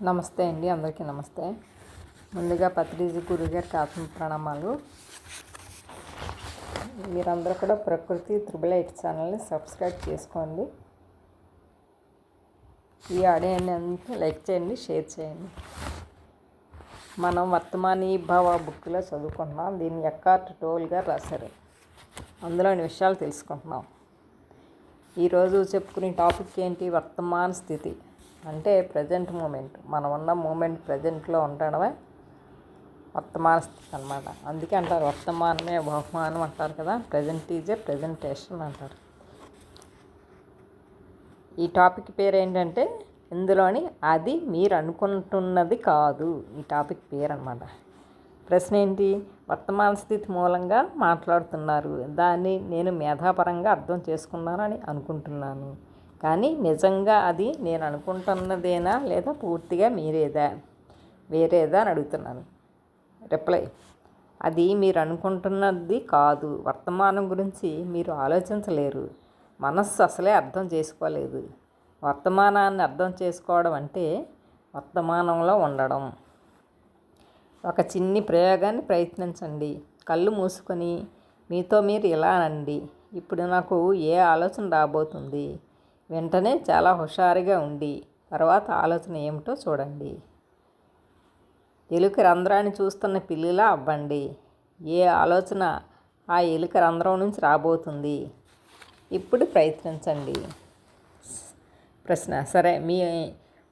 నమస్తే అండి, అందరికీ నమస్తే. ముందుగా పత్రిజీ గురుగారికి ఆత్మ ప్రణామాలు. మీరందరూ కూడా ప్రకృతి త్రిబుల్ ఎయిట్ ఛానల్ని సబ్స్క్రైబ్ చేసుకోండి. ఈ ఆడియోని అంతా లైక్ చేయండి, షేర్ చేయండి. మనం వర్తమానీ భావ బుక్లో చదువుకుంటున్నాం. దీన్ని ఎక్కార్ట్ టోల్ గారు రాశారు. అందులోని విషయాలు తెలుసుకుంటున్నాం. ఈరోజు చెప్పుకునే టాపిక్ ఏంటి? వర్తమాన స్థితి అంటే ప్రజెంట్ మూమెంట్. మనం ఉన్న మూమెంట్ ప్రజెంట్లో ఉండడమే వర్తమాన స్థితి అన్నమాట. అందుకే అంటారు వర్తమానమే బహుమానం అంటారు కదా. ప్రజెంట్ ఈజ్ ఏ ప్రజెంటేషన్ అంటారు. ఈ టాపిక్ పేరు ఏంటంటే ఇందులోని అది మీరు అనుకుంటున్నది కాదు. ఈ టాపిక్ పేరు అన్నమాట. ప్రశ్న ఏంటి? వర్తమాన స్థితి మూలంగా మాట్లాడుతున్నారు. దాన్ని నేను మేధాపరంగా అర్థం చేసుకున్నానని అనుకుంటున్నాను. కానీ నిజంగా అది నేను అనుకుంటున్నదేనా లేదా పూర్తిగా వేరేదా అని అడుగుతున్నాను. రిప్లై: అది మీరు అనుకుంటున్నది కాదు. వర్తమానం గురించి మీరు ఆలోచించలేరు. మనస్సు అసలే అర్థం చేసుకోలేదు. వర్తమానాన్ని అర్థం చేసుకోవడం అంటే వర్తమానంలో ఉండడం. ఒక చిన్ని ప్రయోగాన్ని ప్రయత్నించండి. కళ్ళు మూసుకొని మీతో మీరు ఇలా అనండి: ఇప్పుడు నాకు ఏ ఆలోచన రాబోతుంది? వెంటనే చాలా హుషారుగా ఉండి తర్వాత ఆలోచన ఏమిటో చూడండి. ఎలుక రంధ్రాన్ని చూస్తున్న పిల్లిలా అవ్వండి. ఏ ఆలోచన ఆ ఎలుక రంధ్రం నుంచి రాబోతుంది? ఇప్పుడు ప్రయత్నించండి. ప్రశ్న: సరే, మీ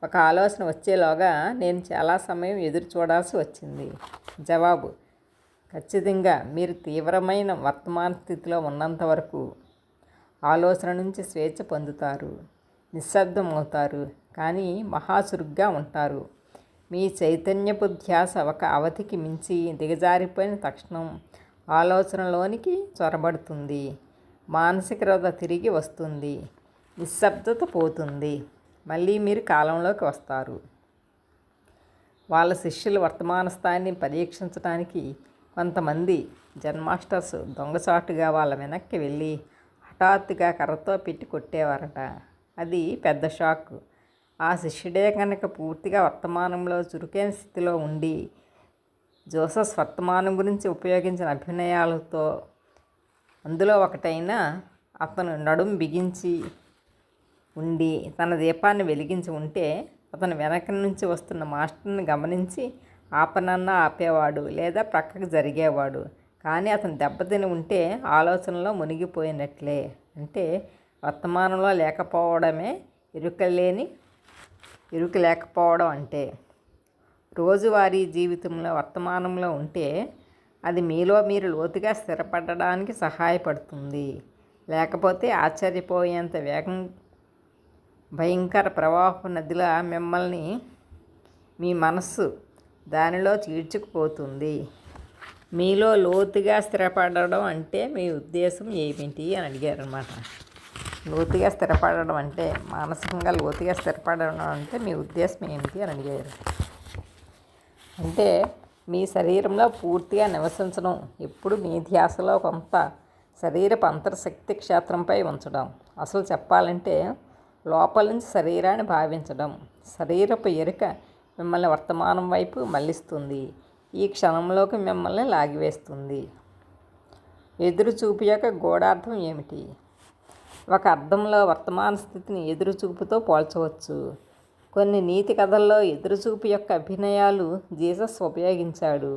ఒక ఆలోచన వచ్చేలోగా నేను చాలా సమయం ఎదురు చూడాల్సి వచ్చింది. జవాబు: ఖచ్చితంగా. మీరు తీవ్రమైన వర్తమాన స్థితిలో ఉన్నంత వరకు ఆలోచన నుంచి స్వేచ్ఛ పొందుతారు, నిశ్శబ్దం అవుతారు, కానీ మహాచురుగ్గా ఉంటారు. మీ చైతన్యపు ధ్యాస ఒక అవధికి మించి దిగజారిపోయిన తక్షణం ఆలోచనలోనికి చొరబడుతుంది. మానసిక రథ తిరిగి వస్తుంది. నిశ్శబ్దత పోతుంది. మళ్ళీ మీరు కాలంలోకి వస్తారు. వాళ్ళ శిష్యుల వర్తమాన స్థాయిని పరీక్షించడానికి కొంతమంది జెన్ మాస్టర్స్ దొంగచాటుగా వాళ్ళ వెనక్కి వెళ్ళి హఠాత్తుగా కర్రతో పెట్టి కొట్టేవారట. అది పెద్ద షాక్. ఆ శిష్యుడే కనుక పూర్తిగా వర్తమానంలో చురుకైన స్థితిలో ఉండి జోసెఫ్ వర్తమానం గురించి ఉపయోగించిన అభినయాలతో అందులో ఒకటైన అతను నడుం బిగించి ఉండి తన దీపాన్ని వెలిగించి ఉంటే అతను వెనక నుంచి వస్తున్న మాస్టర్ని గమనించి ఆపనన్నా ఆపేవాడు లేదా ప్రక్కకు జరిగేవాడు. కానీ అతను దెబ్బతిని ఉంటే ఆలోచనలో మునిగిపోయినట్లే. అంటే వర్తమానంలో లేకపోవడమే ఇరుకు లేకపోవడం అంటే. రోజువారీ జీవితంలో వర్తమానంలో ఉంటే అది మీలో మీరు లోతుగా స్థిరపడడానికి సహాయపడుతుంది. లేకపోతే ఆశ్చర్యపోయేంత భయంకర ప్రవాహ నదిలా మిమ్మల్ని మీ మనస్సు దానిలో చీడ్చుకుపోతుంది. మీలో లోతుగా స్థిరపడడం అంటే మీ ఉద్దేశం ఏమిటి అని అడిగారు అన్నమాట. లోతుగా స్థిరపడడం అంటే మానసికంగా లోతుగా స్థిరపడడం అంటే మీ ఉద్దేశం ఏమిటి అని అడిగారు. అంటే మీ శరీరంలో పూర్తిగా నివసించడం, ఎప్పుడు మీ ధ్యాసలో కొంత శరీరపు అంతర్శక్తి క్షేత్రంపై ఉంచడం. అసలు చెప్పాలంటే లోపల నుంచి శరీరాన్ని భావించడం. శరీరపు ఎరుక మిమ్మల్ని వర్తమానం వైపు మళ్ళిస్తుంది. ఈ క్షణంలోకి మిమ్మల్ని లాగివేస్తుంది. ఎదురుచూపు యొక్క గూఢార్థం ఏమిటి? ఒక అర్థంలో వర్తమాన స్థితిని ఎదురుచూపుతో పోల్చవచ్చు. కొన్ని నీతి కథల్లో ఎదురుచూపు యొక్క అభినయాలు జీసస్ ఉపయోగించాడు.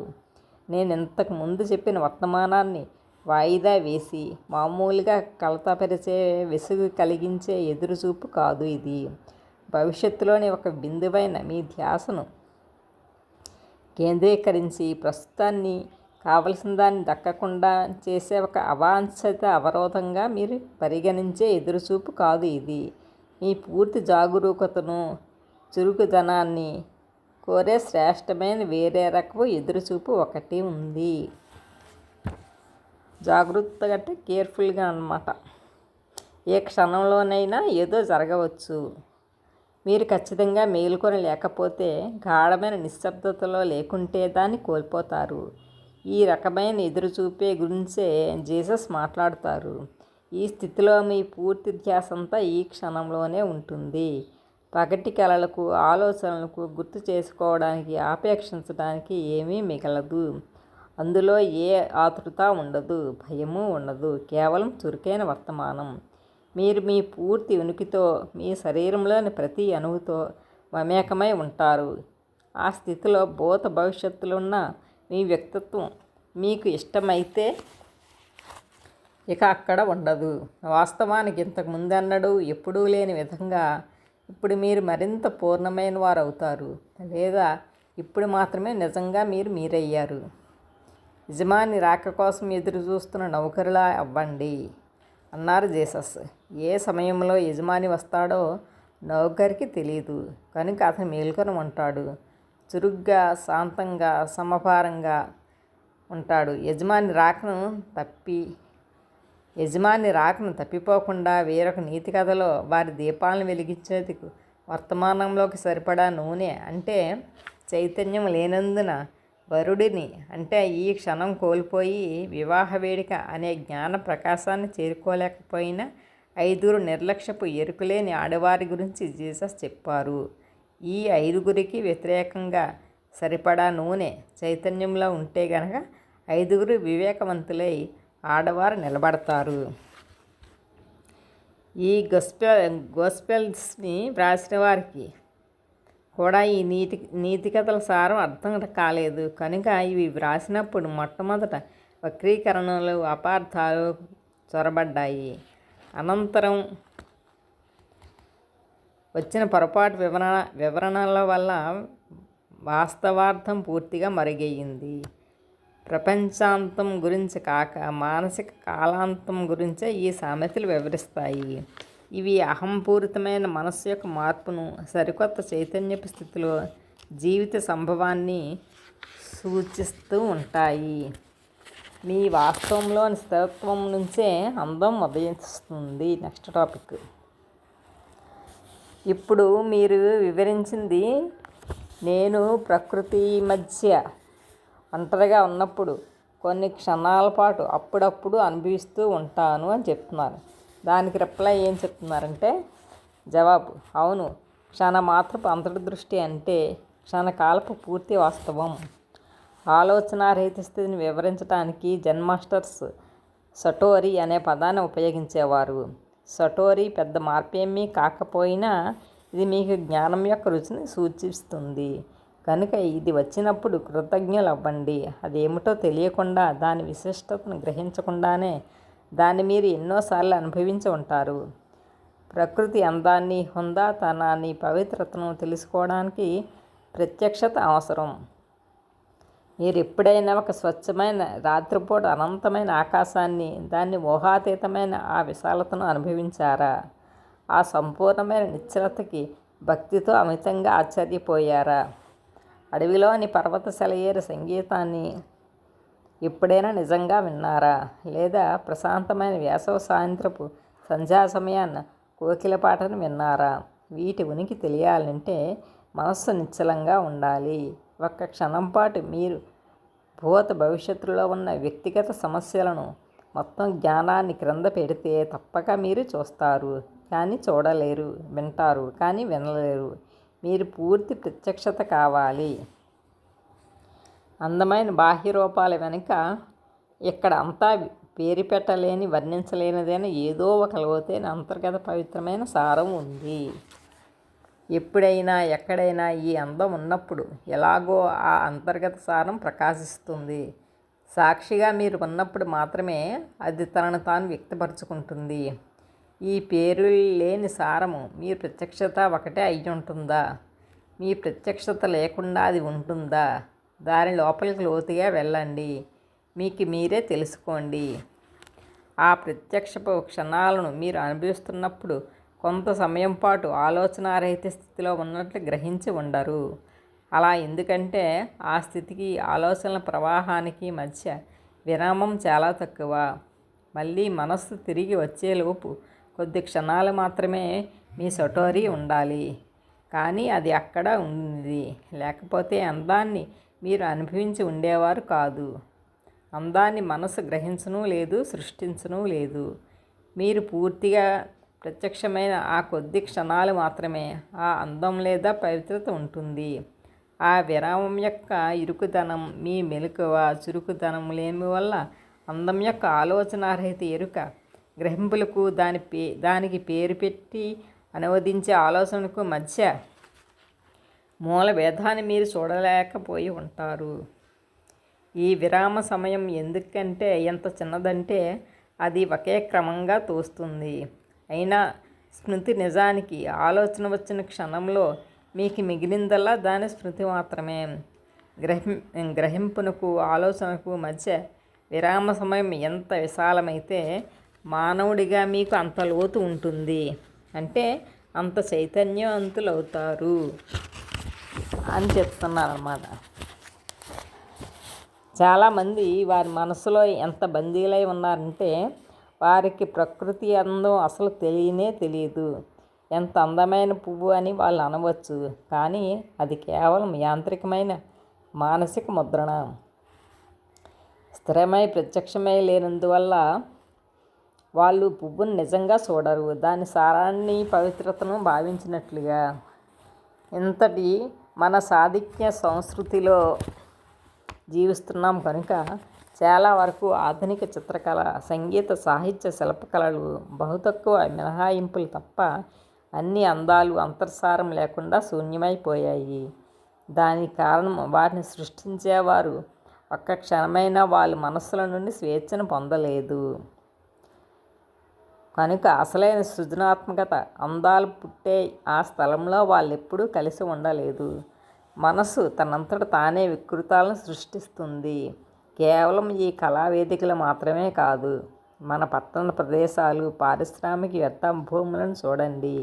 నేను ఇంతకు ముందు చెప్పిన వర్తమానాన్ని వాయిదా వేసి మామూలుగా కలతపరిచే, విసుగు కలిగించే ఎదురుచూపు కాదు ఇది. భవిష్యత్తులోని ఒక బిందువైన మీ ధ్యాసను కేంద్రీకరించి ప్రస్తుతాన్ని కావలసిన దాన్ని దక్కకుండా చేసే ఒక అవాంఛిత అవరోధంగా మీరు పరిగణించే ఎదురుచూపు కాదు ఇది. మీ పూర్తి జాగరూకతను, చురుకుదనాన్ని కోరే శ్రేష్టమైన వేరే రకపు ఎదురుచూపు ఒకటి ఉంది. జాగృతగా అంటే కేర్ఫుల్గా అన్నమాట. ఏ క్షణంలోనైనా ఏదో జరగవచ్చు. మీరు ఖచ్చితంగా మేలుకొని లేకపోతే, గాఢమైన నిశ్శబ్దతలో లేకుంటే దాన్ని కోల్పోతారు. ఈ రకమైన ఎదురుచూపే గురించే జీసస్ మాట్లాడుతారు. ఈ స్థితిలో మీ పూర్తి ధ్యాసంతా ఈ క్షణంలోనే ఉంటుంది. పగటి కలలకు ఆలోచనలకు గుర్తు చేసుకోవడానికి ఆపేక్షించడానికి ఏమీ మిగలదు. అందులో ఏ ఆతృత ఉండదు, భయము ఉండదు, కేవలం చురుకైన వర్తమానం. మీరు మీ పూర్తి ఉనికితో, మీ శరీరంలోని ప్రతి అణువుతో మమేకమై ఉంటారు. ఆ స్థితిలో భూత భవిష్యత్తులున్న మీ వ్యక్తిత్వం మీకు ఇష్టమైతే ఇక అక్కడ ఉండదు. వాస్తవానికి ఇంతకు ముందెన్నడూ ఎప్పుడూ లేని విధంగా ఇప్పుడు మీరు మరింత పూర్ణమైన వారు అవుతారు. లేదా ఇప్పుడు మాత్రమే నిజంగా మీరు మీరయ్యారు. యజమాని రాక కోసం ఎదురు చూస్తున్న నౌకరులా అవ్వండి అన్నారు జీసస్. ఏ సమయంలో యజమాని వస్తాడో నౌకరికి తెలియదు, కనుక అతను మేల్కొని ఉంటాడు. చురుగ్గా, శాంతంగా, సమభారంగా ఉంటాడు. యజమాని రాకను తప్పిపోకుండా వేరొక నీతి కథలో వారి దీపాలను వెలిగించేందుకు వర్తమానంలోకి సరిపడా నూనె అంటే చైతన్యం లేనందున వరుడిని అంటే ఈ క్షణం కోల్పోయి వివాహ వేడుక అనే జ్ఞాన ప్రకాశాన్ని చేరుకోలేకపోయిన 5 నిర్లక్ష్యపు ఎరుకులేని ఆడవారి గురించి జీసస్ చెప్పారు. ఈ 5 వ్యతిరేకంగా సరిపడా నూనె చైతన్యంలో ఉంటే గనక 5 వివేకవంతులై ఆడవారు నిలబడతారు. ఈ గోస్పెల్స్ని వ్రాసిన వారికి కూడా ఈ నీతి కథల సారం అర్థం కాలేదు. కనుక ఇవి వ్రాసినప్పుడు మొట్టమొదట వక్రీకరణలు, అపార్థాలు చొరబడ్డాయి. అనంతరం వచ్చిన పొరపాటు వివరణల వల్ల వాస్తవార్థం పూర్తిగా మరుగయ్యింది. ప్రపంచాంతం గురించి కాక మానసిక కాలాంతం గురించే ఈ సామెతలు వివరిస్తాయి. ఇవి అహంపూరితమైన మనస్సు యొక్క మార్పును, సరికొత్త చైతన్యపు స్థితిలో జీవిత సంభవాన్ని సూచిస్తూ ఉంటాయి. మీ వాస్తవంలోని స్థిరత్వం నుంచే అందం ఉదయిస్తుంది. Next topic. ఇప్పుడు మీరు వివరించింది నేను ప్రకృతి మధ్య ఒంటరిగా ఉన్నప్పుడు కొన్ని క్షణాల పాటు అప్పుడప్పుడు అనుభవిస్తూ ఉంటాను అని చెప్తున్నారు. దానికి రిప్లై ఏం చెప్తున్నారంటే, జవాబు అవును, క్షణమాత్రపు అంతర్దృష్టి అంటే క్షణకాలపు పూర్తి వాస్తవం. ఆలోచనారహిత స్థితిని వివరించడానికి జెన్ మాస్టర్స్ సటోరీ అనే పదాన్ని ఉపయోగించేవారు. సటోరీ పెద్ద మార్పేమీ కాకపోయినా ఇది మీకు జ్ఞానం యొక్క రుచిని సూచిస్తుంది. కనుక ఇది వచ్చినప్పుడు కృతజ్ఞులు అవ్వండి. అదేమిటో తెలియకుండా, దాని విశిష్టతను గ్రహించకుండానే దాన్ని మీరు ఎన్నోసార్లు అనుభవించి ఉంటారు. ప్రకృతి అందాన్ని, హుందాతనాన్ని, పవిత్రతను తెలుసుకోవడానికి ప్రత్యక్షత అవసరం. మీరు ఎప్పుడైనా ఒక స్వచ్ఛమైన రాత్రిపూట అనంతమైన ఆకాశాన్ని, దాన్ని ఊహాతీతమైన ఆ విశాలతను అనుభవించారా? ఆ సంపూర్ణమైన నిశ్చలతకి భక్తితో అమితంగా ఆశ్చర్యపోయారా? అడవిలోని పర్వత సెలయేరు సంగీతాన్ని ఎప్పుడైనా నిజంగా విన్నారా? లేదా ప్రశాంతమైన వేసవి సాయంత్రపు సంధ్యా సమయాన్న కోకిల పాటను విన్నారా? వీటి ఉనికి తెలియాలంటే మనస్సు నిశ్చలంగా ఉండాలి. ఒక్క క్షణం పాటు మీరు భూత భవిష్యత్తులో ఉన్న వ్యక్తిగత సమస్యలను, మొత్తం జ్ఞానాన్ని క్రింద పెడితే తప్పక మీరు చూస్తారు కానీ చూడలేరు, వింటారు కానీ వినలేరు. మీరు పూర్తి ప్రత్యక్షత కావాలి. అందమైన బాహ్య రూపాల వెనుక ఇక్కడ అంతా పేరు పెట్టలేని, వర్ణించలేనిదైన ఏదో ఒక లోతైన అంతర్గత పవిత్రమైన సారం ఉంది. ఎప్పుడైనా ఎక్కడైనా ఈ అందం ఉన్నప్పుడు ఎలాగో ఆ అంతర్గత సారం ప్రకాశిస్తుంది. సాక్షిగా మీరు ఉన్నప్పుడు మాత్రమే అది తనను తాను వ్యక్తపరుచుకుంటుంది. ఈ పేరు లేని సారము మీ ప్రత్యక్షత ఒకటే అయి ఉంటుందా? మీ ప్రత్యక్షత లేకుండా అది ఉంటుందా? దాని లోపలికి లోతుగా వెళ్ళండి. మీకు మీరే తెలుసుకోండి. ఆ ప్రత్యక్షపు క్షణాలను మీరు అనుభవిస్తున్నప్పుడు కొంత సమయం పాటు ఆలోచనారహిత స్థితిలో ఉన్నట్లు గ్రహించి ఉండరు. అలా ఎందుకంటే ఆ స్థితికి, ఆలోచనల ప్రవాహానికి మధ్య విరామం చాలా తక్కువ. మళ్ళీ మనస్సు తిరిగి వచ్చేలోపు కొద్ది క్షణాలు మాత్రమే మీ సటోరీ ఉండాలి. కానీ అది అక్కడ ఉంది. లేకపోతే అందాన్ని మీరు అనుభవించి ఉండేవారు కాదు. అందాన్ని మనసు గ్రహించను లేదు, సృష్టించను లేదు. మీరు పూర్తిగా ప్రత్యక్షమైన ఆ కొద్ది క్షణాలు మాత్రమే ఆ అందం లేదా పవిత్రత ఉంటుంది. ఆ విరామం యొక్క ఇరుకుదనం, మీ మెలకువ చురుకుదనం లేని వల్ల అందం యొక్క ఆలోచనారహిత ఎరుక, గ్రహింపులకు దానికి పేరు పెట్టి అనువదించే ఆలోచనకు మధ్య మూల భేదాన్ని మీరు చూడలేకపోయి ఉంటారు. ఈ విరామ సమయం ఎందుకంటే ఎంత చిన్నదంటే అది ఒకే క్రమంగా తోస్తుంది. అయినా స్మృతి నిజానికి ఆలోచన వచ్చిన క్షణంలో మీకు మిగిలిందల్లా దాని స్మృతి మాత్రమే. గ్రహింపునకు ఆలోచనకు మధ్య విరామ సమయం ఎంత విశాలమైతే మానవుడిగా మీకు అంత లోతు ఉంటుంది. అంటే అంత చైతన్యవంతులవుతారు అని చెప్తున్నారన్నమాట. చాలామంది వారి మనసులో ఎంత బందీలై ఉన్నారంటే వారికి ప్రకృతి అందం అసలు తెలియదు. ఎంత అందమైన పువ్వు అని వాళ్ళు అనవచ్చు, కానీ అది కేవలం యాంత్రికమైన మానసిక ముద్రణ. స్థిరమై ప్రత్యక్షమై లేనందువల్ల వాళ్ళు పువ్వును నిజంగా చూడరు, దాని సారాన్ని పవిత్రతను భావించినట్లుగా. ఇంతటి మన సాధిక్య సంస్కృతిలో జీవిస్తున్నాం కనుక చాలా వరకు ఆధునిక చిత్రకళ, సంగీత, సాహిత్య, శిల్పకళలు బహు తక్కువ మినహాయింపులు తప్ప అన్ని అందాలు అంతర్సారం లేకుండా శూన్యమైపోయాయి. దానికి కారణం వాటిని సృష్టించేవారు ఒక్క క్షణమైనా వాళ్ళ మనస్సుల నుండి స్వేచ్ఛను పొందలేదు. కనుక అసలైన సృజనాత్మకత, అందాలు పుట్టే ఆ స్థలంలో వాళ్ళెప్పుడూ కలిసి ఉండలేదు. మనసు తనంతట తానే వికృతాలను సృష్టిస్తుంది. కేవలం ఈ కళావేదికలు మాత్రమే కాదు, మన పట్టణ ప్రదేశాలు, పారిశ్రామిక వ్యర్థ భూములను చూడండి.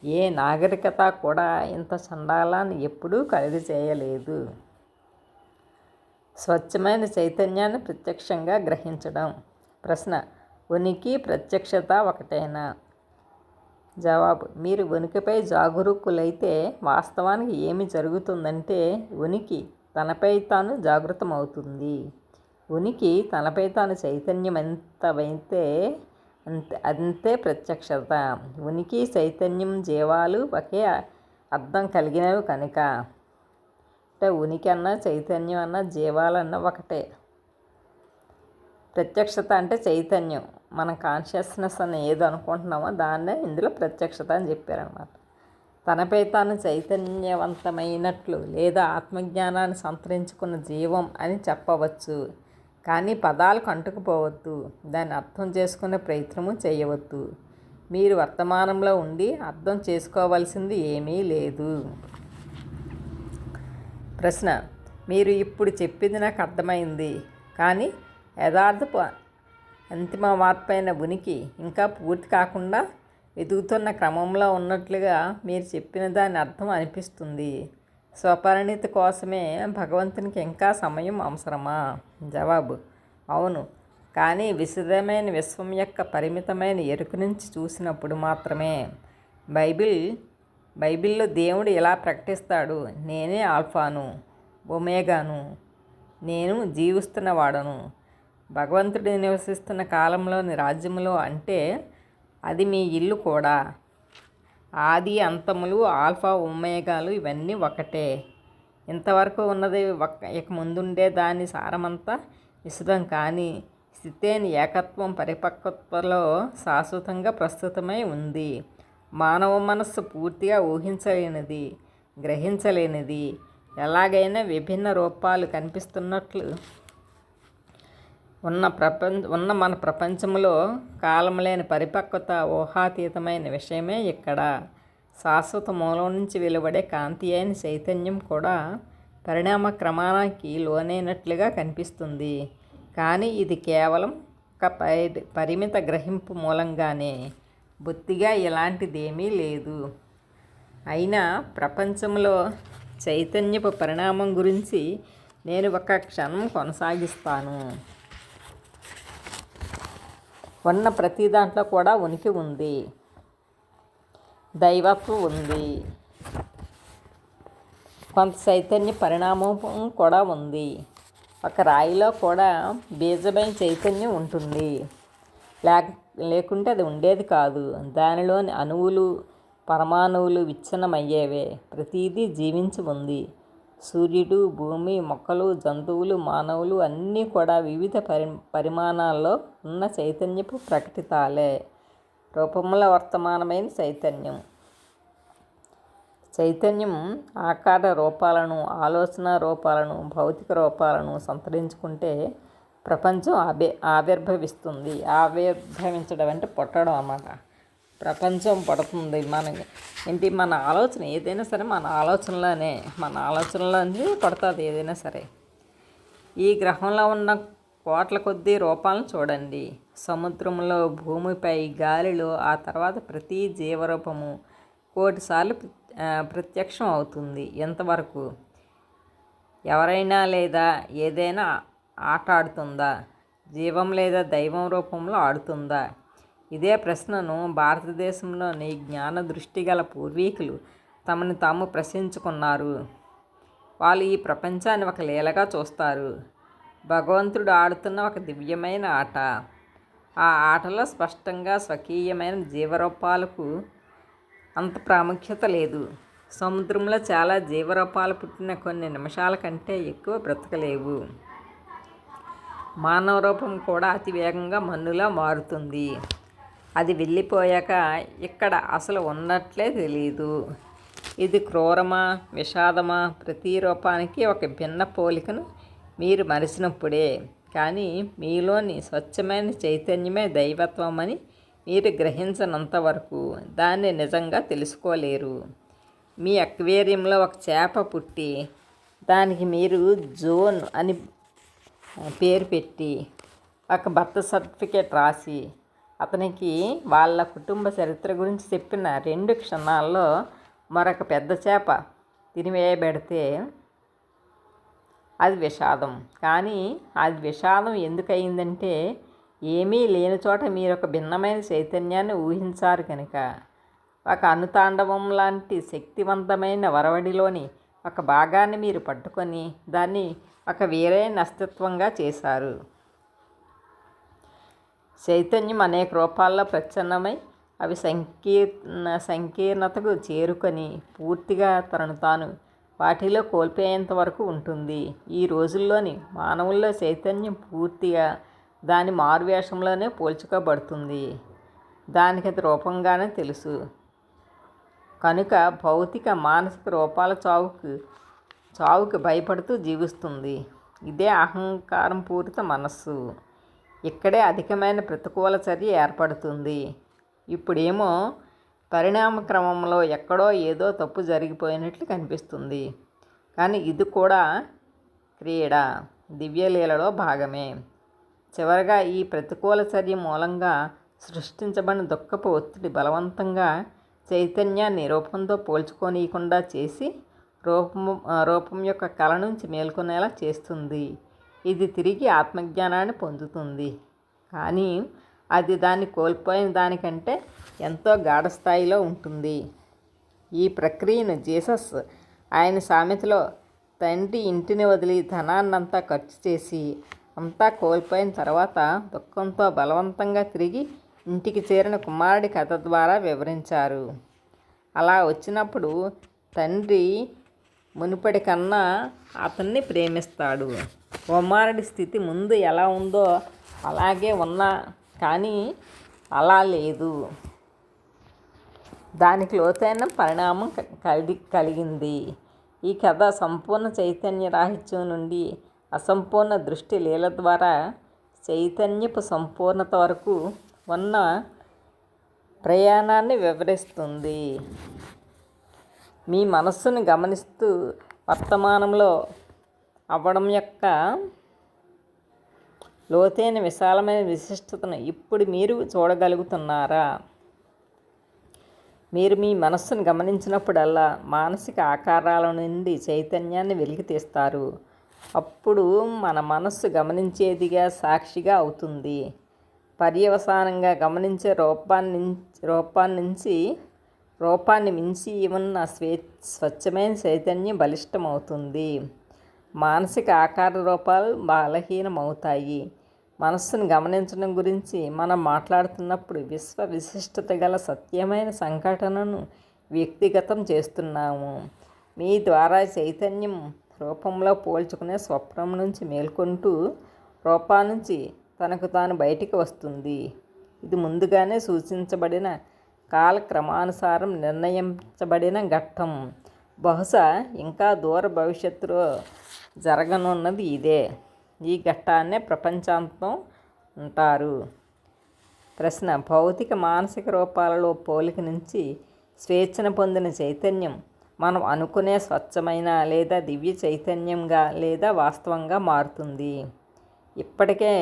ఏ నాగరికత కూడా ఇంత చండాలాన్ని ఎప్పుడూ కలిగి చేయలేదు. స్వచ్ఛమైన చైతన్యాన్ని ప్రత్యక్షంగా గ్రహించడం. ప్రశ్న: ఉనికి, ప్రత్యక్షత ఒకటేనా? జవాబు: మీరు ఉనికిపై జాగరూకులైతే వాస్తవానికి ఏమి జరుగుతుందంటే ఉనికి తనపై తాను జాగృతమవుతుంది. ఉనికి తనపై తాను చైతన్యవంతమైతే అంతే ప్రత్యక్షత. ఉనికి, చైతన్యం, జీవాలు ఒకే అర్థం కలిగినవి కనుక. అంటే ఉనికి అన్నా, చైతన్యం అన్నా, జీవాలన్నా ఒకటే. ప్రత్యక్షత అంటే చైతన్యం. మన కాన్షియస్నెస్ అని ఏదో అనుకుంటున్నామో దాన్నే ఇందులో ప్రత్యక్షత అని చెప్పారన్నమాట. తనపై తాను చైతన్యవంతమైనట్లు లేదా ఆత్మజ్ఞానాన్ని సంతరించుకున్న జీవం అని చెప్పవచ్చు. కానీ పదాలకు అంటుకుపోవద్దు, దాన్ని అర్థం చేసుకునే ప్రయత్నము చేయవద్దు. మీరు వర్తమానంలో ఉండి అర్థం చేసుకోవలసింది ఏమీ లేదు. ప్రశ్న: మీరు ఇప్పుడు చెప్పింది నాకు అర్థమైంది, కానీ యథార్థపు అంతిమ మార్పైన ఉనికి ఇంకా పూర్తి కాకుండా వెతుకుతున్న క్రమంలో ఉన్నట్లుగా మీరు చెప్పిన దాని అర్థం అనిపిస్తుంది. స్వపరిణితి కోసమే భగవంతునికి ఇంకా సమయం అవసరమా? జవాబు: అవును, కానీ విశదమైన విశ్వం యొక్క పరిమితమైన ఎరుక నుంచి చూసినప్పుడు మాత్రమే. బైబిల్లో దేవుడు ఇలా ప్రకటిస్తాడు: నేనే ఆల్ఫాను, ఒమేగాను, నేను జీవిస్తున్నవాడను. భగవంతుడు నివసిస్తున్న కాలంలోని రాజ్యంలో అంటే అది మీ ఇల్లు కూడా. ఆది అంతములు, ఆల్ఫా, ఒమేగాలు ఇవన్నీ ఒకటే. ఇంతవరకు ఉన్నది ఇక ముందుండే దాని సారమంతా విశదం కాని స్థితేని ఏకత్వం పరిపక్వతలో శాశ్వతంగా ప్రస్తుతమై ఉంది. మానవ మనస్సు పూర్తిగా ఊహించలేనిది, గ్రహించలేనిది. ఎలాగైనా విభిన్న రూపాలు కనిపిస్తున్నట్లు ఉన్న మన ప్రపంచంలో కాలం లేని పరిపక్వత, ఊహాతీతమైన విషయమే ఇక్కడ. శాశ్వత మూలం నుంచి వెలువడే కాంతి అయిన చైతన్యం కూడా పరిణామ క్రమానికి లోనైనట్లుగా కనిపిస్తుంది. కానీ ఇది కేవలం ఒక పరిమిత గ్రహింపు మూలంగానే. బొత్తిగా ఇలాంటిదేమీ లేదు. అయినా ప్రపంచంలో చైతన్యపు పరిణామం గురించి నేను ఒక క్షణం కొనసాగిస్తాను. ఉన్న ప్రతి దాంట్లో కూడా ఉనికి ఉంది, దైవత్వం ఉంది, కొంత చైతన్య పరిణామం కూడా ఉంది. ఒక రాయిలో కూడా బీజమైన చైతన్యం ఉంటుంది. లేకుంటే అది ఉండేది కాదు. దానిలోని అణువులు, పరమాణువులు విచ్ఛిన్నమయ్యేవే. ప్రతిదీ జీవించి ఉంది. సూర్యుడు, భూమి, మొక్కలు, జంతువులు, మానవులు అన్నీ కూడా వివిధ పరిమాణాల్లో ఉన్న చైతన్యపు ప్రకటితాలే. రూపముల వర్తమానమైన చైతన్యం. చైతన్యం ఆకార రూపాలను, ఆలోచన రూపాలను, భౌతిక రూపాలను సంతరించుకుంటే ప్రపంచం ఆవిర్భవిస్తుంది. ఆవిర్భవించడం అంటే పుట్టడం అన్నమాట. ప్రపంచం పడుతుంది. మన ఆలోచన ఏదైనా సరే మన ఆలోచనలోనే పడుతుంది ఏదైనా సరే. ఈ గ్రహంలో ఉన్న కోట్ల కొద్దీ రూపాలను చూడండి. సముద్రంలో, భూమిపై, గాలిలో, ఆ తర్వాత ప్రతి జీవరూపము కోటిసార్లు ప్రత్యక్షం అవుతుంది. ఎంతవరకు? ఎవరైనా లేదా ఏదైనా ఆట ఆడుతుందా? జీవం లేదా దైవం రూపంలో ఆడుతుందా? ఇదే ప్రశ్నను భారతదేశంలోని జ్ఞాన దృష్టి గల పూర్వీకులు తమను తాము ప్రశ్నించుకున్నారు. వాళ్ళు ఈ ప్రపంచాన్ని ఒక లీలగా చూస్తారు. భగవంతుడు ఆడుతున్న ఒక దివ్యమైన ఆట. ఆ ఆటలో స్పష్టంగా స్వకీయమైన జీవరూపాలకు అంత ప్రాముఖ్యత లేదు. సముద్రంలో చాలా జీవరూపాలు పుట్టిన కొన్ని నిమిషాల కంటే ఎక్కువ బ్రతకలేవు. మానవ రూపం కూడా అతి వేగంగా మన్నులా మారుతుంది. అది వెళ్ళిపోయాక ఇక్కడ అసలు ఉన్నట్లే తెలియదు. ఇది క్రూరమా, విషాదమా? ప్రతి రూపానికి ఒక భిన్న పోలికను మీరు మరిచినప్పుడే కానీ మీలోని స్వచ్ఛమైన చైతన్యమే దైవత్వం అని మీరు గ్రహించనంత వరకు దాన్ని నిజంగా తెలుసుకోలేరు. మీ అక్వేరియంలో ఒక చేప పుట్టి దానికి మీరు జోన్ అని పేరు పెట్టి ఒక బర్త్ సర్టిఫికేట్ రాసి అతనికి వాళ్ళ కుటుంబ చరిత్ర గురించి చెప్పిన 2 క్షణాల్లో మరొక పెద్ద చేప తినివేయబెడితే అది విషాదం. కానీ అది విషాదం ఎందుకయిందంటే ఏమీ లేని చోట మీరు ఒక భిన్నమైన చైతన్యాన్ని ఊహించారు కనుక. ఒక అనుతాండవం లాంటి శక్తివంతమైన వరవడిలోని ఒక భాగాన్ని మీరు పట్టుకొని దాన్ని ఒక వేరైన అస్తిత్వంగా చేశారు. చైతన్యం అనేక రూపాల్లో ప్రచ్ఛన్నమై అవి సంకీర్ణతకు చేరుకొని పూర్తిగా తనను తాను వాటిలో కోల్పోయేంత వరకు ఉంటుంది. ఈ రోజుల్లోని మానవుల్లో చైతన్యం పూర్తిగా దాని మారువేషంలోనే పోల్చుకోబడుతుంది. దానికి అది రూపంగానే తెలుసు కనుక భౌతిక మానసిక రూపాల చావుకి భయపడుతూ జీవిస్తుంది. ఇదే అహంకారం పూరిత మనస్సు. ఇక్కడే అధికమైన ప్రతికూల చర్య ఏర్పడుతుంది. ఇప్పుడేమో పరిణామ క్రమంలో ఎక్కడో ఏదో తప్పు జరిగిపోయినట్లు కనిపిస్తుంది. కానీ ఇది కూడా క్రీడ, దివ్యలీలలో భాగమే. చివరగా ఈ ప్రతికూల చర్య మూలంగా సృష్టించబడిన దుఃఖపు ఒత్తిడి బలవంతంగా చైతన్యాన్ని రూపంతో పోల్చుకోనీయకుండా చేసి రూపం యొక్క కళ నుంచి మేల్కొనేలా చేస్తుంది. ఇది తిరిగి ఆత్మజ్ఞానాన్ని పొందుతుంది. కానీ అది దాన్ని కోల్పోయిన దానికంటే ఎంతో గాఢ స్థాయిలో ఉంటుంది. ఈ ప్రక్రియను జీసస్ ఆయన సామెతలో తండ్రి ఇంటిని వదిలి ధనాన్నంతా ఖర్చు చేసి అంతా కోల్పోయిన తర్వాత దుఃఖంతో బలవంతంగా తిరిగి ఇంటికి చేరిన కుమారుడి కథ ద్వారా వివరించారు. అలా వచ్చినప్పుడు తండ్రి మునుపటి కన్నా అతన్ని ప్రేమిస్తాడు. కుమారుడి స్థితి ముందు ఎలా ఉందో అలాగే ఉన్నా కానీ అలా లేదు. దానికి లోతైన పరిణామం కలిగింది. ఈ కథ సంపూర్ణ చైతన్య రాహిత్యం నుండి అసంపూర్ణ దృష్టి లీల ద్వారా చైతన్యపు సంపూర్ణత వరకు ఉన్న ప్రయాణాన్ని వివరిస్తుంది. మీ మనస్సును గమనిస్తూ వర్తమానంలో అవ్వడం యొక్క లోతైన విశాలమైన విశిష్టతను ఇప్పుడు మీరు చూడగలుగుతున్నారా? మీరు మీ మనస్సును గమనించినప్పుడల్లా మానసిక ఆకారాల నుండి చైతన్యాన్ని వెలికి తీస్తారు. అప్పుడు మన మనస్సు గమనించేదిగా, సాక్షిగా అవుతుంది. పర్యవసానంగా గమనించే రూపాన్ని మించి ఉన్న స్వచ్ఛమైన చైతన్యం బలిష్టమవుతుంది. మానసిక ఆకార రూపాలు బలహీనమవుతాయి. మనస్సును గమనించడం గురించి మనం మాట్లాడుతున్నప్పుడు విశ్వ విశిష్టత గల సత్యమైన సంఘటనను వ్యక్తిగతం చేస్తున్నాము. మీ ద్వారా చైతన్యం రూపంలో పోల్చుకునే స్వప్నం నుంచి మేల్కొంటూ రూపా నుంచి తనకు తాను బయటికి వస్తుంది. ఇది ముందుగానే సూచించబడిన కాలక్రమానుసారం నిర్ణయించబడిన ఘట్టం. బహుశా ఇంకా దూర భవిష్యత్తులో జరగనున్నది ఇదే. ఈ ఘట్టాన్నే ప్రపంచాంతం అంటారు. ప్రశ్న: భౌతిక మానసిక రూపాలలో పోలిక నుంచి స్వేచ్ఛను పొందిన చైతన్యం మనం అనుకునే స్వచ్ఛమైన లేదా దివ్య చైతన్యంగా లేదా వాస్తవంగా మారుతుంది. ఇప్పటికే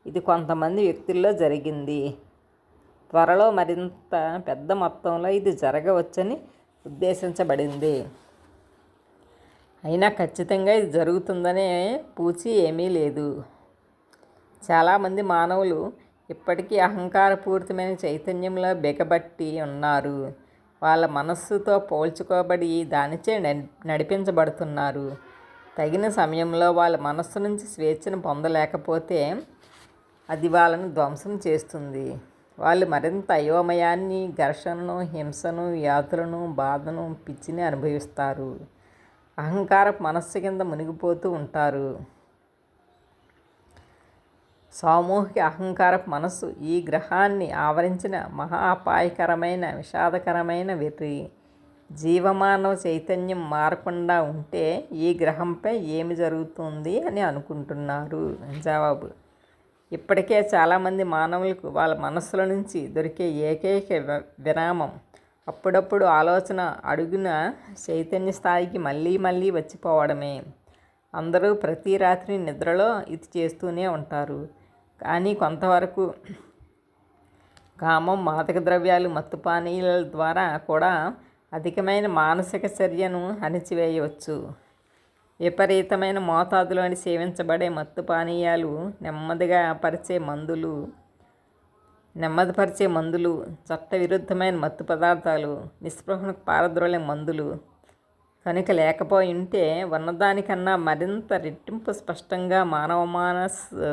ఇది కొంతమంది వ్యక్తుల్లో జరిగింది. త్వరలో మరింత పెద్ద మొత్తంలో ఇది జరగవచ్చని ఉద్దేశించబడింది. అయినా ఖచ్చితంగా ఇది జరుగుతుందనే పూచి ఏమీ లేదు. చాలామంది మానవులు ఇప్పటికీ అహంకారపూరితమైన చైతన్యంలో బిగబట్టి ఉన్నారు. వాళ్ళ మనస్సుతో పోల్చుకోబడి దానిచే నడిపించబడుతున్నారు. తగిన సమయంలో వాళ్ళ మనస్సు నుంచి స్వేచ్ఛను పొందలేకపోతే అది వాళ్ళను ధ్వంసం చేస్తుంది. వాళ్ళు మరింత అయోమయాన్ని, ఘర్షణను, హింసను, వ్యాధులను, బాధను, పిచ్చిని అనుభవిస్తారు. అహంకారపు మనస్సు కింద మునిగిపోతూ ఉంటారు. సామూహిక అహంకారపు మనస్సు ఈ గ్రహాన్ని ఆవరించిన మహా అపాయకరమైన విషాదకరమైన వెర్రి. జీవమానవ చైతన్యం మారకుండా ఉంటే ఈ గ్రహంపై ఏమి జరుగుతుంది అని అనుకుంటున్నారు? జవాబు: ఇప్పటికే చాలామంది మానవులకు వాళ్ళ మనస్సుల నుంచి దొరికే ఏకైక విరామం అప్పుడప్పుడు ఆలోచన అడుగున చైతన్య స్థాయికి మళ్ళీ మళ్ళీ వచ్చిపోవడమే. అందరూ ప్రతి రాత్రి నిద్రలో ఇది చేస్తూనే ఉంటారు. కానీ కొంతవరకు కామం, మాదక ద్రవ్యాలు, మత్తు పానీయాల ద్వారా కూడా అధికమైన మానసిక చర్యను అణిచివేయవచ్చు. విపరీతమైన మోతాదులోని సేవించబడే మత్తు పానీయాలు, నెమ్మదిపరిచే మందులు, చట్టవిరుద్ధమైన మత్తు పదార్థాలు, నిస్పృహకు పారద్రోలే మందులు కనుక లేకపోయి ఉంటే ఉన్నదానికన్నా మరింత రెట్టింపు స్పష్టంగా మానవ మనస్సు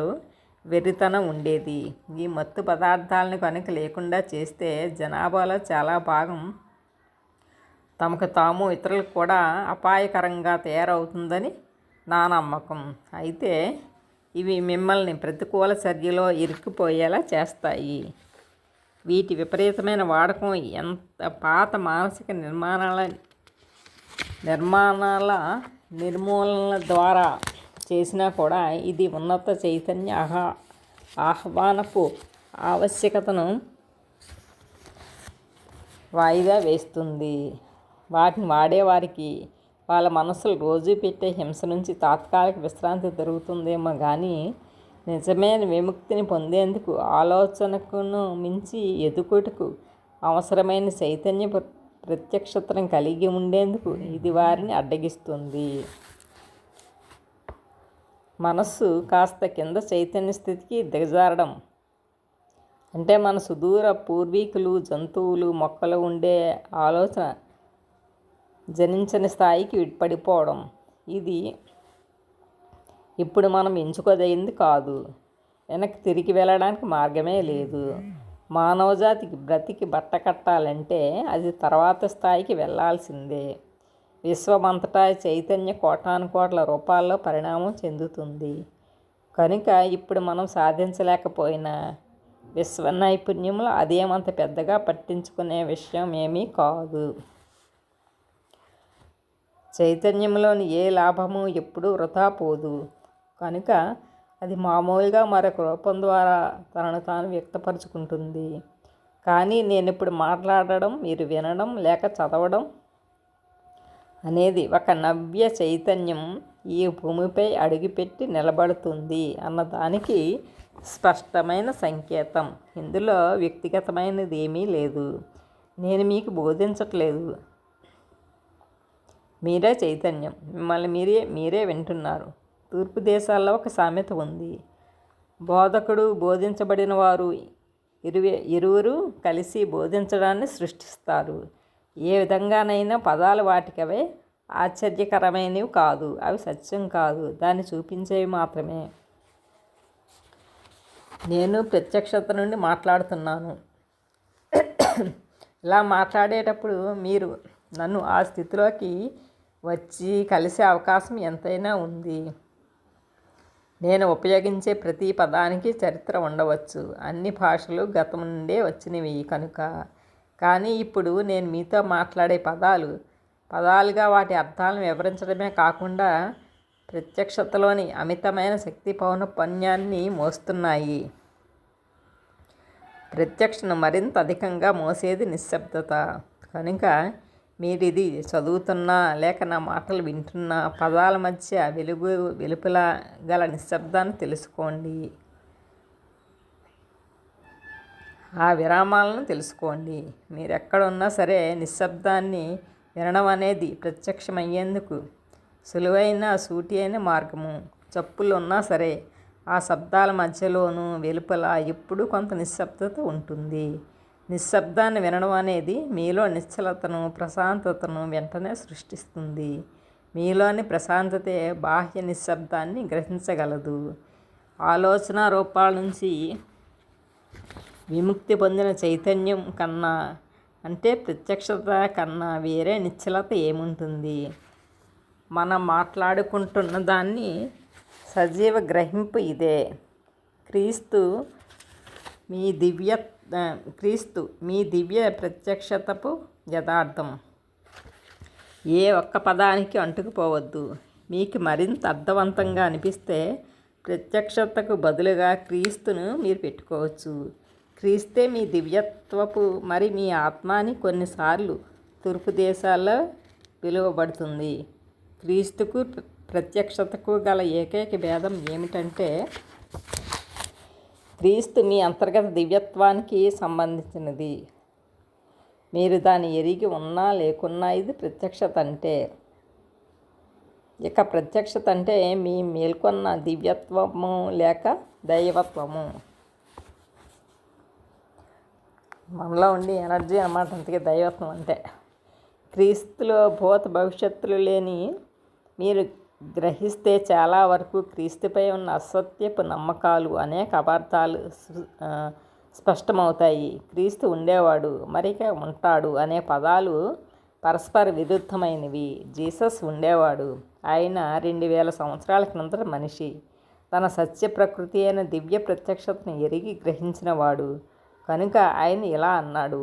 వెర్రితనం ఉండేది. ఈ మత్తు పదార్థాలను కనుక లేకుండా చేస్తే జనాభాలో చాలా భాగం తమకు తాము ఇతరులకు కూడా అపాయకరంగా తయారవుతుందని నా నమ్మకం. అయితే ఇవి మిమ్మల్ని ప్రతికూల చర్యలో ఇరుక్కుపోయేలా చేస్తాయి. వీటి విపరీతమైన వాడకం ఎంత పాత మానసిక నిర్మాణాల నిర్మూలన ద్వారా చేసినా కూడా ఇది ఉన్నత చైతన్య ఆహ్వానపు ఆవశ్యకతను వాయిదా వేస్తుంది. వాటిని వాడేవారికి వాళ్ళ మనసులు రోజు పెట్టే హింస నుంచి తాత్కాలిక విశ్రాంతి దొరుకుతుందేమో కానీ నిజమైన విముక్తిని పొందేందుకు ఆలోచనకును మించి ఎదుగుటకు అవసరమైన చైతన్య ప్రత్యక్షతను కలిగి ఉండేందుకు ఇది వారిని అడ్డగిస్తుంది. మనస్సు కాస్త కింద చైతన్య స్థితికి దిగజారడం అంటే మన సుదూర పూర్వీకులు, జంతువులు, మొక్కలు ఉండే ఆలోచన జనించని స్థాయికి పడిపోవడం. ఇది ఇప్పుడు మనం ఎంచుకోదగింది కాదు. వెనక్కి తిరిగి వెళ్ళడానికి మార్గమే లేదు. మానవజాతికి బ్రతికి బట్ట కట్టాలంటే అది తర్వాత స్థాయికి వెళ్ళాల్సిందే. విశ్వమంతటా చైతన్య కోటానుకోట్ల రూపాల్లో పరిణామం చెందుతుంది. కనుక ఇప్పుడు మనం సాధించలేకపోయినా విశ్వ నైపుణ్యంలో అదేమంత పెద్దగా పట్టించుకునే విషయం ఏమీ కాదు. చైతన్యంలోని ఏ లాభము ఎప్పుడూ వృధా పోదు. కనుక అది మామూలుగా మరొక రూపం ద్వారా తనను తాను వ్యక్తపరుచుకుంటుంది. కానీ నేను ఇప్పుడు మాట్లాడడం, మీరు వినడం లేక చదవడం అనేది ఒక నవ్య చైతన్యం ఈ భూమిపై అడుగుపెట్టి నిలబడుతుంది అన్నదానికి స్పష్టమైన సంకేతం. ఇందులో వ్యక్తిగతమైనది ఏమీ లేదు. నేను మీకు బోధించట్లేదు. మీరే చైతన్యం. మిమ్మల్ని మీరే వింటున్నారు. తూర్పు దేశాల్లో ఒక సామెత ఉంది. బోధకుడు, బోధించబడిన వారు ఇరువురు కలిసి బోధించడాన్ని సృష్టిస్తారు. ఏ విధంగానైనా పదాలు వాటికవే ఆశ్చర్యకరమైనవి కాదు. అవి సత్యం కాదు, దాన్ని చూపించేవి మాత్రమే. నేను ప్రత్యక్షత నుండి మాట్లాడుతున్నాను. ఇలా మాట్లాడేటప్పుడు మీరు నన్ను ఆ స్థితిలోకి వచ్చి కలిసే అవకాశం ఎంతైనా ఉంది. నేను ఉపయోగించే ప్రతి పదానికి చరిత్ర ఉండవచ్చు. అన్ని భాషలు గతం నుండే వచ్చినవి కనుక. కానీ ఇప్పుడు నేను మీతో మాట్లాడే పదాలుగా వాటి అర్థాలను వివరించడమే కాకుండా ప్రత్యక్షతలోని అమితమైన శక్తి పౌనఃపున్యాన్ని మోస్తున్నాయి. ప్రత్యక్షను మరింత అధికంగా మోసేది నిశ్శబ్దత. కనుక మీరిది చదువుతున్నా లేక నా మాటలు వింటున్నా పదాల మధ్య వెలుపల గల నిశ్శబ్దాన్ని తెలుసుకోండి. ఆ విరామాలను తెలుసుకోండి. మీరెక్కడున్నా సరే నిశ్శబ్దాన్ని వినడం అనేది ప్రత్యక్షమయ్యేందుకు సులువైన సూటి అయిన మార్గము. చప్పులు ఉన్నా సరే ఆ శబ్దాల మధ్యలోనూ వెలుపల ఎప్పుడూ కొంత నిశ్శబ్దత ఉంటుంది. నిశ్శబ్దాన్ని వినడం అనేది మీలో నిశ్చలతను, ప్రశాంతతను వెంటనే సృష్టిస్తుంది. మీలోని ప్రశాంతతే బాహ్య నిశ్శబ్దాన్ని గ్రహించగలదు. ఆలోచన రూపాల నుంచి విముక్తి పొందిన చైతన్యం కన్నా, అంటే ప్రత్యక్షత కన్నా వేరే నిశ్చలత ఏముంటుంది? మనం మాట్లాడుకుంటున్న దాన్ని సజీవ గ్రహింపు ఇదే. క్రీస్తు మీ దివ్య ప్రత్యక్షతపు యథార్థం. ఏ ఒక్క పదానికి అంటుకుపోవద్దు. మీకు మరింత అర్థవంతంగా అనిపిస్తే ప్రత్యక్షతకు బదులుగా క్రీస్తును మీరు పెట్టుకోవచ్చు. క్రీస్తే మీ దివ్యత్వపు మరి మీ ఆత్మ అని కొన్నిసార్లు తూర్పు దేశాల్లో పిలువబడుతుంది. క్రీస్తుకు ప్రత్యక్షతకు గల ఏకైక భేదం ఏమిటంటే క్రీస్తు మీ అంతర్గత దివ్యత్వానికి సంబంధించినది. మీరు దాన్ని ఎరిగి ఉన్నా లేకున్నా ఇది ప్రత్యక్షత అంటే. ఇక ప్రత్యక్షత అంటే మీ మేల్కొన్న దివ్యత్వము లేక దైవత్వము. మనలో ఉండి ఎనర్జీ అన్నమాట. అంతకే దైవత్వం అంటే. క్రీస్తులో భూత భవిష్యత్తులు లేని మీరు గ్రహిస్తే చాలా వరకు క్రీస్తుపై ఉన్న అసత్యపు నమ్మకాలు, అనేక అపార్థాలు స్పష్టమవుతాయి. క్రీస్తు ఉండేవాడు, మరిక ఉంటాడు అనే పదాలు పరస్పర విరుద్ధమైనవి. జీసస్ ఉండేవాడు. ఆయన 2000 సంవత్సరాల క్రిందట మనిషి. తన సత్య ప్రకృతి అయిన దివ్య ప్రత్యక్షతను ఎరిగి గ్రహించినవాడు. కనుక ఆయన ఇలా అన్నాడు,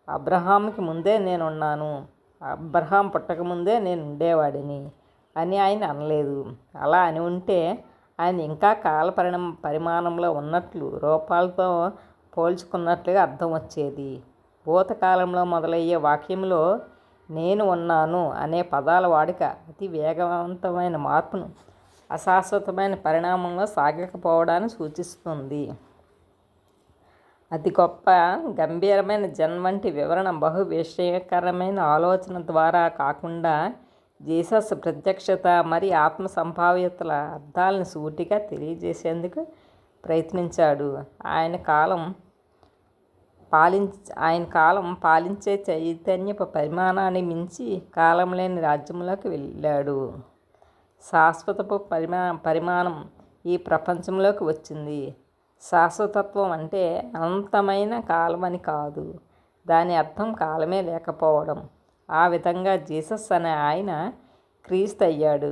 అబ్రహాంకి ముందే నేనున్నాను, అబ్రహాం పుట్టకముందే నేను ఉండేవాడిని అని ఆయన అనలేదు. అలా అని ఉంటే ఆయన ఇంకా కాల పరిమాణంలో ఉన్నట్లు, రూపాలతో పోల్చుకున్నట్లుగా అర్థం వచ్చేది. భూతకాలంలో మొదలయ్యే వాక్యంలో నేను ఉన్నాను అనే పదాల వాడుక అతి వేగవంతమైన మార్పును, అశాశ్వతమైన పరిణామంలో సాగకపోవడాన్ని సూచిస్తుంది. అతి గొప్ప గంభీరమైన జన్ వంటి వివరణ బహు విషయకరమైన ఆలోచన ద్వారా కాకుండా జీసస్ ప్రత్యక్షత మరి ఆత్మ సంభావ్యతల అర్థాలను సూటిగా తెలియజేసేందుకు ప్రయత్నించాడు. ఆయన కాలం పాలించే చైతన్యపు పరిమాణాన్ని మించి కాలం లేని రాజ్యంలోకి వెళ్ళాడు. శాశ్వతపు పరిమాణం ఈ ప్రపంచంలోకి వచ్చింది. శాశ్వతత్వం అంటే అనంతమైన కాలం అని కాదు. దాని అర్థం కాలమే లేకపోవడం. ఆ విధంగా జీసస్ అనే ఆయన క్రీస్తు అయ్యాడు,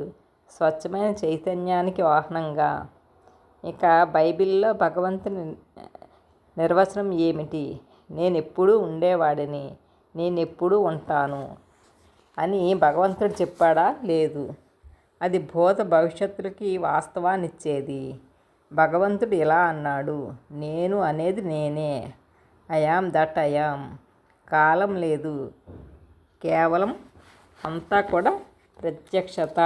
స్వచ్ఛమైన చైతన్యానికి వాహనంగా. ఇక బైబిల్లో భగవంతుని నిర్వచనం ఏమిటి? నేను ఎప్పుడూ ఉండేవాడిని, నేను ఎప్పుడూ ఉంటాను అని భగవంతుడు చెప్పాడా? లేదు. అది భూత భవిష్యత్తులకి వాస్తవాన్నిచ్చేది. భగవంతుడు ఇలా అన్నాడు, నేను అనేది నేనే, I am that I am. కాలం లేదు, కేవలం అంతా కూడా ప్రత్యక్షత.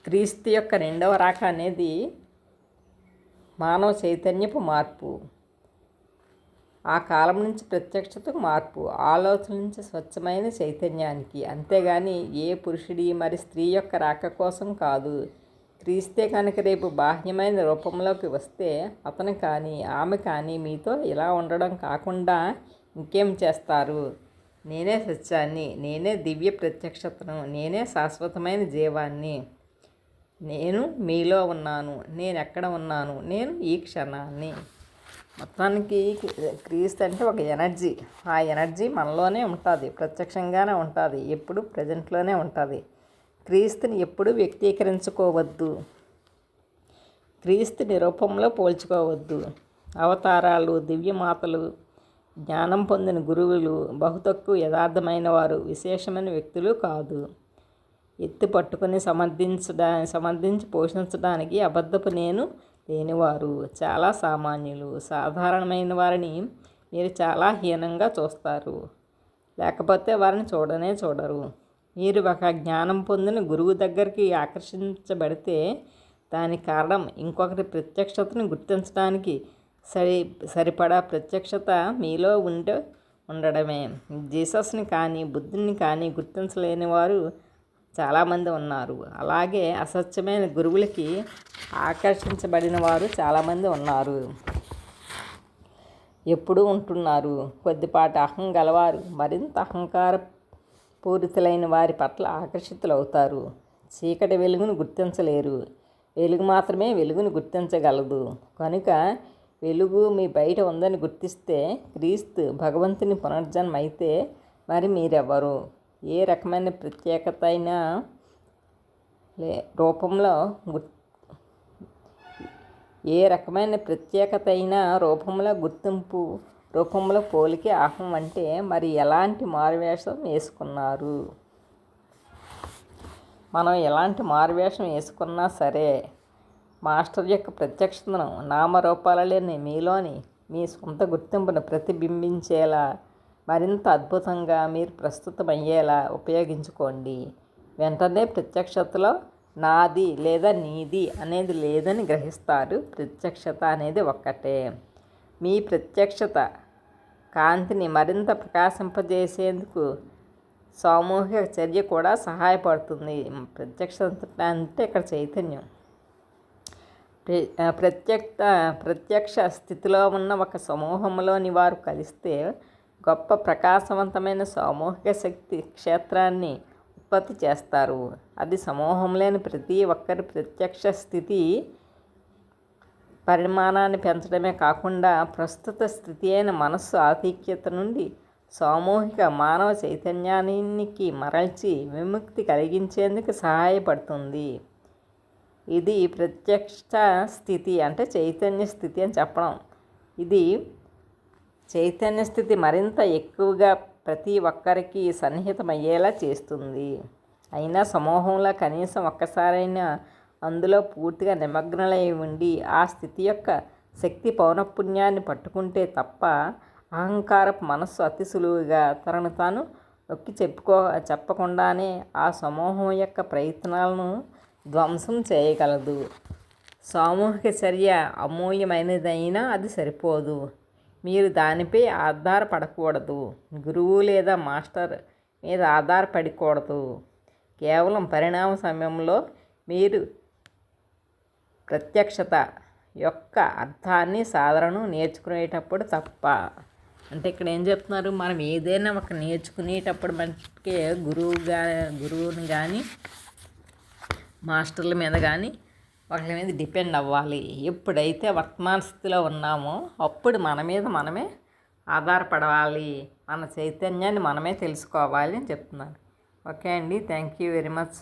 క్రీస్తు యొక్క రెండవ రాక అనేది మానవ చైతన్యపు మార్పు. ఆ కాలం నుంచి ప్రత్యక్షతకు మార్పు, ఆలోచన నుంచి స్వచ్ఛమైన చైతన్యానికి. అంతేగాని ఏ పురుషుడి మరి స్త్రీ యొక్క రాక కోసం కాదు. క్రీస్తే కనుక రేపు బాహ్యమైన రూపంలోకి వస్తే అతను కానీ ఆమె కానీ మీతో ఇలా ఉండడం కాకుండా ఇంకేం చేస్తారు? నేనే సత్యాన్ని, నేనే దివ్య ప్రత్యక్షతను, నేనే శాశ్వతమైన జీవాన్ని. నేను మీలో ఉన్నాను, నేను ఎక్కడ ఉన్నాను, నేను ఈ క్షణాన్ని. మొత్తానికి క్రీస్తు అంటే ఒక ఎనర్జీ. ఆ ఎనర్జీ మనలోనే ఉంటుంది, ప్రత్యక్షంగానే ఉంటుంది, ఎప్పుడు ప్రజెంట్లోనే ఉంటుంది. క్రీస్తుని ఎప్పుడు వ్యక్తీకరించుకోవద్దు, క్రీస్తుని రూపంలో పోల్చుకోవద్దు. అవతారాలు, దివ్యమాతలు, జ్ఞానం పొందిన గురువులు బహు తక్కువ యథార్థమైన వారు, విశేషమైన వ్యక్తులు కాదు. ఎత్తి పట్టుకుని సమర్థించి పోషించడానికి అబద్ధపు నేను లేనివారు చాలా సామాన్యులు. సాధారణమైన వారిని మీరు చాలా హీనంగా చూస్తారు, లేకపోతే వారిని చూడరు. మీరు ఒక జ్ఞానం పొందిన గురువు దగ్గరికి ఆకర్షించబడితే దానికి కారణం ఇంకొకరి ప్రత్యక్షతను గుర్తించడానికి సరిపడా ప్రత్యక్షత మీలో ఉండడమే. జీసస్ని కానీ బుద్ధుని కానీ గుర్తించలేని వారు చాలామంది ఉన్నారు. అలాగే అసత్యమైన గురువులకి ఆకర్షించబడిన వారు చాలామంది ఉన్నారు, ఎప్పుడూ ఉంటున్నారు. కొద్దిపాటి అహం గలవారు మరింత అహంకార పూరితులైన వారి పట్ల ఆకర్షితులవుతారు. చీకటి వెలుగును గుర్తించలేరు, వెలుగు మాత్రమే వెలుగును గుర్తించగలదు. కనుక వెలుగు మీ బయట ఉందని గుర్తిస్తే క్రీస్తు భగవంతుని పునర్జన్మ అయితే మరి మీరెవరు? ఏ రకమైన ప్రత్యేకత అయినా రూపంలో గుర్తింపు రూపంలో పోలికే అహం అంటే మరి ఎలాంటి మారువేషం వేసుకున్నారు? మనం ఎలాంటి మారువేషం వేసుకున్నా సరే మాస్టర్ యొక్క ప్రత్యక్షతను నామరూపాలలేని మీలోని మీ సొంత గుర్తింపును ప్రతిబింబించేలా మరింత అద్భుతంగా మీరు ప్రస్తుతమయ్యేలా ఉపయోగించుకోండి. వెంటనే ప్రత్యక్షతలో నాది లేదా నీది అనేది లేదని గ్రహిస్తారు. ప్రత్యక్షత అనేది ఒక్కటే. మీ ప్రత్యక్షత కాంతిని మరింత ప్రకాశింపజేసేందుకు సామూహిక చర్య కూడా సహాయపడుతుంది. ప్రత్యక్షత అంటే ఇక్కడ చైతన్యం. ప్రత్యక్ష స్థితిలో ఉన్న ఒక సమూహంలోని వారు కలిస్తే గొప్ప ప్రకాశవంతమైన సామూహిక శక్తి క్షేత్రాన్ని ఉత్పత్తి చేస్తారు. అది సమూహంలోని ప్రతి ఒక్కరి ప్రత్యక్ష స్థితి పరిమాణాన్ని పెంచడమే కాకుండా ప్రస్తుత స్థితి అయిన మనస్సు ఆధిక్యత నుండి సామూహిక మానవ చైతన్యానికి మరల్చి విముక్తి కలిగించేందుకు సహాయపడుతుంది. ఇది ప్రత్యక్ష స్థితి అంటే చైతన్య స్థితి అని చెప్పడం. ఇది చైతన్య స్థితి మరింత ఎక్కువగా ప్రతి ఒక్కరికి సన్నిహితమయ్యేలా చేస్తుంది. అయినా సమూహంలో కనీసం ఒక్కసారైనా అందులో పూర్తిగా నిమగ్నలై ఉండి ఆ స్థితి యొక్క శక్తి పౌనఃపున్యాన్ని పట్టుకుంటే తప్ప అహంకారపు మనస్సు అతి సులువుగా తనను తాను నొక్కి చెప్పకుండానే ఆ సమూహం యొక్క ప్రయత్నాలను ధ్వంసం చేయగలదు. సామూహిక చర్య అమూల్యమైనదైనా అది సరిపోదు. మీరు దానిపై ఆధారపడకూడదు, గురువు లేదా మాస్టర్ మీద ఆధారపడకూడదు. కేవలం పరిణామ సమయంలో మీరు ప్రత్యక్షత యొక్క అర్థాన్ని సాధనను నేర్చుకునేటప్పుడు తప్ప. అంటే ఇక్కడ ఏం చెప్తున్నారు? మనం ఏదైనా ఒక నేర్చుకునేటప్పుడు మనకి గురువుని కానీ మాస్టర్ల మీద కానీ వాళ్ళ మీద డిపెండ్ అవ్వాలి. ఎప్పుడైతే వర్తమాన స్థితిలో ఉన్నామో అప్పుడు మన మీద మనమే ఆధారపడాలి, మన చైతన్యాన్ని మనమే తెలుసుకోవాలి అని చెప్తున్నారు. ఓకే అండి, థ్యాంక్ యూ వెరీ మచ్.